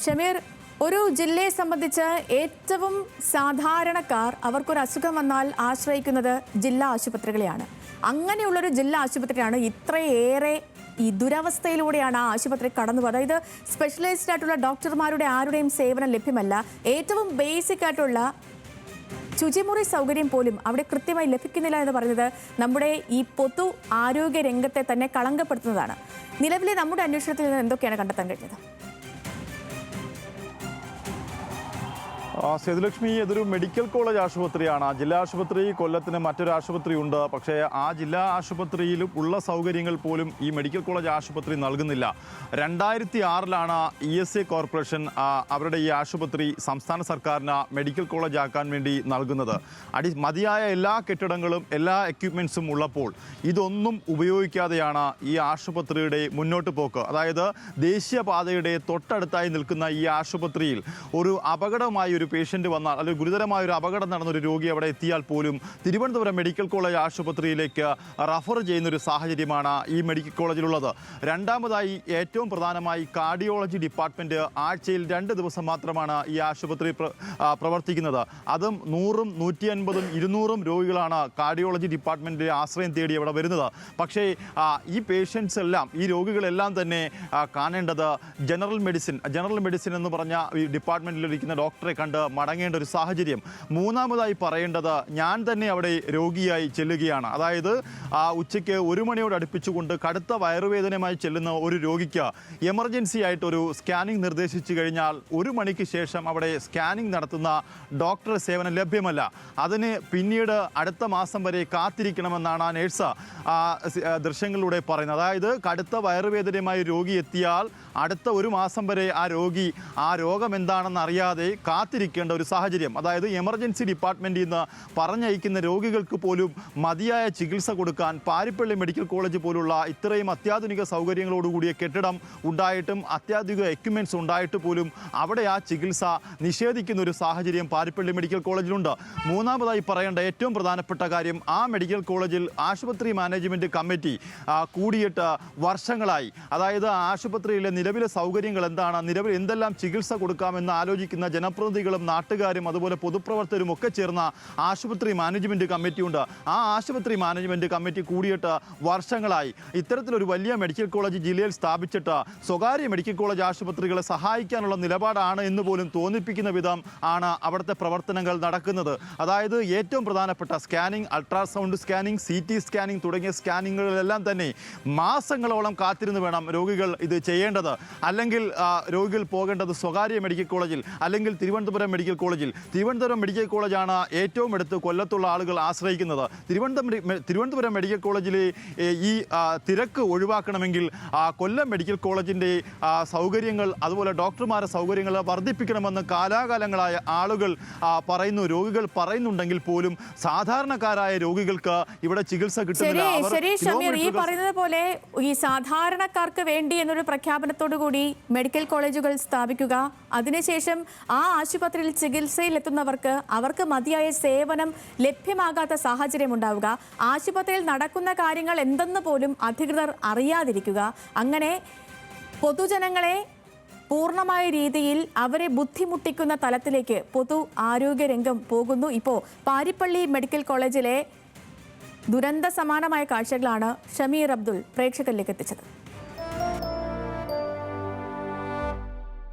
ഷമീർ, ഒരു ജില്ലയെ സംബന്ധിച്ച് ഏറ്റവും സാധാരണക്കാർ അവർക്കൊരു അസുഖം വന്നാൽ ആശ്രയിക്കുന്നത് ജില്ലാ ആശുപത്രികളെയാണ്. അങ്ങനെയുള്ളൊരു ജില്ലാ ആശുപത്രിയാണ് ഇത്രയേറെ ഈ ദുരവസ്ഥയിലൂടെയാണ് ആ ആശുപത്രി കടന്നു. അതായത് സ്പെഷ്യലൈസ്ഡ് ആയിട്ടുള്ള ഡോക്ടർമാരുടെ ആരുടെയും സേവനം ലഭ്യമല്ല. ഏറ്റവും ബേസിക് ആയിട്ടുള്ള ശുചിമുറി സൗകര്യം പോലും അവിടെ കൃത്യമായി ലഭിക്കുന്നില്ല എന്ന് പറയുന്നത് നമ്മുടെ ഈ പൊതു ആരോഗ്യ രംഗത്തെ തന്നെ കളങ്കപ്പെടുത്തുന്നതാണ്. നിലവിലെ നമ്മുടെ അന്വേഷണത്തിൽ നിന്ന് എന്തൊക്കെയാണ് കണ്ടെത്താൻ കഴിഞ്ഞത്? സേതുലക്ഷ്മി, ഇതൊരു മെഡിക്കൽ കോളേജ് ആശുപത്രിയാണ്. ജില്ലാ ആശുപത്രി കൊല്ലത്തിന് മറ്റൊരു ആശുപത്രി ഉണ്ട്. പക്ഷേ ആ ജില്ലാ ആശുപത്രിയിലും ഉള്ള സൗകര്യങ്ങൾ പോലും ഈ മെഡിക്കൽ കോളേജ് ആശുപത്രി നൽകുന്നില്ല. 2006 ESA കോർപ്പറേഷൻ അവരുടെ ഈ ആശുപത്രി സംസ്ഥാന സർക്കാരിന് മെഡിക്കൽ കോളേജ് ആക്കാൻ വേണ്ടി നൽകുന്നത്. മതിയായ എല്ലാ കെട്ടിടങ്ങളും എല്ലാ എക്യുപ്മെൻസും ഉള്ളപ്പോൾ ഇതൊന്നും ഉപയോഗിക്കാതെയാണ് ഈ ആശുപത്രിയുടെ മുന്നോട്ട് പോക്ക്. അതായത് ദേശീയപാതയുടെ തൊട്ടടുത്തായി നിൽക്കുന്ന ഈ ആശുപത്രിയിൽ ഒരു അപകടമായി ഒരു പേഷ്യൻ്റ് വന്നാൽ, അല്ലെങ്കിൽ ഗുരുതരമായ ഒരു അപകടം നടന്നൊരു രോഗി അവിടെ എത്തിയാൽ പോലും തിരുവനന്തപുരം മെഡിക്കൽ കോളേജ് ആശുപത്രിയിലേക്ക് റഫർ ചെയ്യുന്നൊരു സാഹചര്യമാണ് ഈ മെഡിക്കൽ കോളേജിലുള്ളത്. രണ്ടാമതായി ഏറ്റവും പ്രധാനമായി കാർഡിയോളജി ഡിപ്പാർട്ട്മെൻറ്റ് ആഴ്ചയിൽ 2 ദിവസം മാത്രമാണ് ഈ ആശുപത്രി പ്രവർത്തിക്കുന്നത്. അതും 100, 150, 200 രോഗികളാണ് കാർഡിയോളജി ഡിപ്പാർട്ട്മെൻറ്റിലെ ആശ്രയം തേടി അവിടെ വരുന്നത്. പക്ഷേ ഈ പേഷ്യൻസ് എല്ലാം, ഈ രോഗികളെല്ലാം തന്നെ കാണേണ്ടത് ജനറൽ മെഡിസിൻ എന്ന് പറഞ്ഞ ഈ ഡിപ്പാർട്ട്മെൻറ്റിലിരിക്കുന്ന ഡോക്ടറെ കണ്ട് മടങ്ങേണ്ട ഒരു സാഹചര്യം. മൂന്നാമതായി പറയേണ്ടത്, ഞാൻ തന്നെ അവിടെ രോഗിയായി ചെല്ലുകയാണ്. അതായത് ഉച്ചയ്ക്ക് 1 മണിയോട് അടുപ്പിച്ചുകൊണ്ട് കടുത്ത വയറുവേദനയുമായി ചെല്ലുന്ന ഒരു രോഗിക്ക് എമർജൻസി ആയിട്ടൊരു സ്കാനിംഗ് നിർദ്ദേശിച്ചു കഴിഞ്ഞാൽ 1 മണിക്ക് ശേഷം അവിടെ സ്കാനിംഗ് നടത്തുന്ന ഡോക്ടറുടെ സേവനം ലഭ്യമല്ല. അതിന് പിന്നീട് അടുത്ത മാസം വരെ കാത്തിരിക്കണമെന്നാണ് ആ നേഴ്സ് ദൃശ്യങ്ങളിലൂടെ പറയുന്നത്. അതായത് കടുത്ത വയറുവേദനയുമായി രോഗി എത്തിയാൽ അടുത്ത 1 മാസം വരെ ആ രോഗം എന്താണെന്ന് അറിയാതെ കാത്തിരിക്കേണ്ട ഒരു സാഹചര്യം. അതായത് എമർജൻസി ഡിപ്പാർട്ട്മെൻറ്റിൽ നിന്ന് പറഞ്ഞയക്കുന്ന രോഗികൾക്ക് പോലും മതിയായ ചികിത്സ കൊടുക്കാൻ പാരിപ്പള്ളി മെഡിക്കൽ കോളേജ് പോലുള്ള ഇത്രയും അത്യാധുനിക സൗകര്യങ്ങളോടുകൂടിയ കെട്ടിടം ഉണ്ടായിട്ടും അത്യാധുനിക എക്യുപ്മെൻറ്റ്സ് ഉണ്ടായിട്ട് പോലും അവിടെ ആ ചികിത്സ നിഷേധിക്കുന്ന ഒരു സാഹചര്യം പാരിപ്പള്ളി മെഡിക്കൽ കോളേജിലുണ്ട്. മൂന്നാമതായി പറയേണ്ട ഏറ്റവും പ്രധാനപ്പെട്ട കാര്യം, ആ മെഡിക്കൽ കോളേജിൽ ആശുപത്രി മാനേജ്മെൻറ്റ് കമ്മിറ്റി കൂടിയിട്ട് വർഷങ്ങളായി. അതായത് ആശുപത്രിയിലെ നിലവിലെ സൗകര്യങ്ങൾ എന്താണ്, നിലവിൽ എന്തെല്ലാം ചികിത്സ കൊടുക്കാമെന്ന് ആലോചിക്കുന്ന ജനപ്രതിനിധികളും നാട്ടുകാരും അതുപോലെ പൊതുപ്രവർത്തകരും ഒക്കെ ചേർന്ന ആശുപത്രി മാനേജ്മെൻറ്റ് കമ്മിറ്റിയുണ്ട്. ആ ആശുപത്രി മാനേജ്മെൻറ്റ് കമ്മിറ്റി കൂടിയിട്ട് വർഷങ്ങളായി. ഇത്തരത്തിലൊരു വലിയ മെഡിക്കൽ കോളേജ് ജില്ലയിൽ സ്ഥാപിച്ചിട്ട് സ്വകാര്യ മെഡിക്കൽ കോളേജ് ആശുപത്രികളെ സഹായിക്കാനുള്ള നിലപാടാണ് എന്ന് പോലും തോന്നിപ്പിക്കുന്ന വിധം ആണ് അവിടുത്തെ പ്രവർത്തനങ്ങൾ നടക്കുന്നത്. അതായത് ഏറ്റവും പ്രധാനപ്പെട്ട scanning, ultrasound scanning, CT scanning തുടങ്ങിയ സ്കാനിങ്ങുകളെല്ലാം തന്നെ മാസങ്ങളോളം കാത്തിരുന്ന് വേണം രോഗികൾ ഇത് ചെയ്യേണ്ടത്. അല്ലെങ്കിൽ രോഗികൾ പോകേണ്ടത് സ്വകാര്യ മെഡിക്കൽ കോളേജിൽ, അല്ലെങ്കിൽ തിരുവനന്തപുരം മെഡിക്കൽ കോളേജിൽ. തിരുവനന്തപുരം മെഡിക്കൽ കോളേജാണ് ഏറ്റവും അടുത്ത് കൊല്ലത്തുള്ള ആളുകൾ ആശ്രയിക്കുന്നത്. തിരുവനന്തപുരം മെഡിക്കൽ കോളേജിലെ ഈ തിരക്ക് ഒഴിവാക്കണമെങ്കിൽ കൊല്ലം മെഡിക്കൽ കോളേജിൻ്റെ സൗകര്യങ്ങൾ, അതുപോലെ ഡോക്ടർമാരുടെ സൗകര്യങ്ങൾ വർദ്ധിപ്പിക്കണമെന്ന് കാലാകാലങ്ങളായ ആളുകൾ പറയുന്നു, രോഗികൾ പറയുന്നുണ്ടെങ്കിൽ പോലും സാധാരണക്കാരായ രോഗികൾക്ക് ഇവിടെ ചികിത്സ കിട്ടുന്നില്ല. ഈ പറയുന്നത് പോലെ ഈ സാധാരണക്കാർക്ക് വേണ്ടി എന്നൊരു പ്രഖ്യാപനത്തോടു കൂടി മെഡിക്കൽ കോളേജുകൾ സ്ഥാപിക്കുക, അതിനുശേഷം ആ ആശുപത്രിയിൽ ചികിത്സയിൽ എത്തുന്നവർക്ക് അവർക്ക് മതിയായ സേവനം ലഭ്യമാകാത്ത സാഹചര്യം ഉണ്ടാവുക, ആശുപത്രിയിൽ നടക്കുന്ന കാര്യങ്ങൾ എന്തെന്ന് പോലും അധികൃതർ അറിയാതിരിക്കുക, അങ്ങനെ പൊതുജനങ്ങളെ പൂർണ്ണമായ രീതിയിൽ അവരെ ബുദ്ധിമുട്ടിക്കുന്ന തലത്തിലേക്ക് പൊതു ആരോഗ്യ രംഗം പോകുന്നു. ഇപ്പോൾ പാരിപ്പള്ളി മെഡിക്കൽ കോളേജിലെ ദുരന്ത സമാനമായ കാഴ്ചകളാണ് ഷമീർ അബ്ദുൾ പ്രേക്ഷകരിലേക്ക് എത്തിച്ചത്.